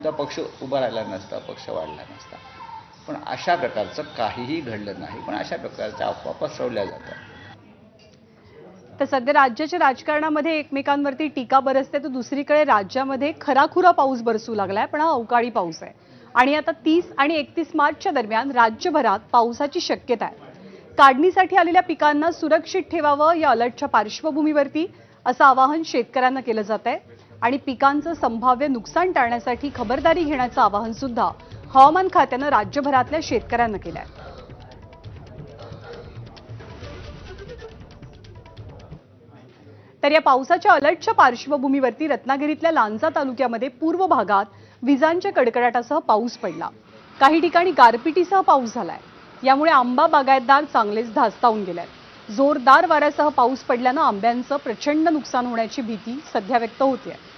पक्ष उभा राहिला नसता, पक्ष वाढला नसता. पण अशा प्रकारचं काहीही घडलं नाही. पण अशा प्रकारच्या अफवा पसरवल्या जातात. तर सध्या राज्याच्या राजकारणामध्ये एकमेकांवरती टीका बरसते, तर दुसरीकडे राज्यामध्ये खराखुरा पाऊस बरसू लागलाय, पण हा अवकाळी पाऊस आहे. आणि आता 30 आणि 31 मार्चच्या दरम्यान राज्यभरात पावसाची शक्यता आहे. काढणीसाठी आलेल्या पिकांना सुरक्षित ठेवावं या अलर्टच्या पार्श्वभूमीवरती असं आवाहन शेतकऱ्यांना केलं जात आहे. आणि पिकांचं संभाव्य नुकसान टाळण्यासाठी खबरदारी घेण्याचं आवाहन सुद्धा हवामान खात्यानं राज्यभरातल्या शेतकऱ्यांना केलं आहे. तर या पावसाच्या अलर्टच्या पार्श्वभूमीवरती रत्नागिरीतल्या लांजा तालुक्यामध्ये पूर्व भागात विजांच्या कडकडाटासह पाऊस पडला. काही ठिकाणी गारपिटीसह पाऊस झालाय. यामुळे आंबा बागायतदार चांगलेच धास्तावून गेलेत. जोरदार वाऱ्यासह पाऊस पडल्यानं आंब्यांचं प्रचंड नुकसान होण्याची भीती सध्या व्यक्त होते.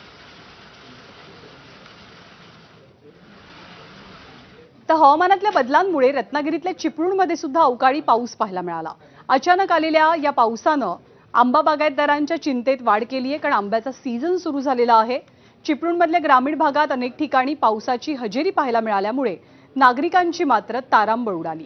तर हवामानातल्या बदलांमुळे रत्नागिरीतल्या चिपळूणमध्ये सुद्धा अवकाळी पाऊस पाहायला मिळाला. अचानक आलेल्या या पावसानं आंबा बागायतदारांच्या चिंतेत वाढ केली आहे, कारण आंब्याचा सीझन सुरू झालेला आहे. चिपळूणमधल्या ग्रामीण भागात अनेक ठिकाणी पावसाची हजेरी पाहायला मिळाल्यामुळे नागरिकांची मात्र तारांबळ उडाली.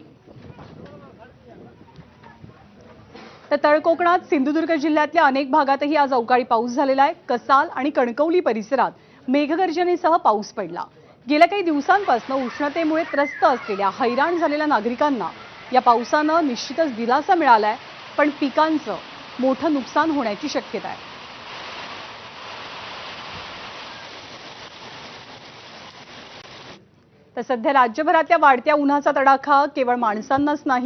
तर तळ कोकणात सिंधुदुर्ग जिल्ह्यातल्या अनेक भागातही आज अवकाळी पाऊस झालेला आहे. कसाल आणि कणकवली परिसरात मेघगर्जनेसह पाऊस पडला. गेल्या काही दिवसांपासून उष्णतेमुळे त्रस्त असलेल्या हैराण झालेल्या नागरिकांना या पावसानं निश्चितच दिलासा मिळालाय, पण पिकांचं मोठं नुकसान होण्याची शक्यता आहे. तर सध्या राज्यभरातल्या वाढत्या उन्हाचा तडाखा केवळ माणसांनाच नाही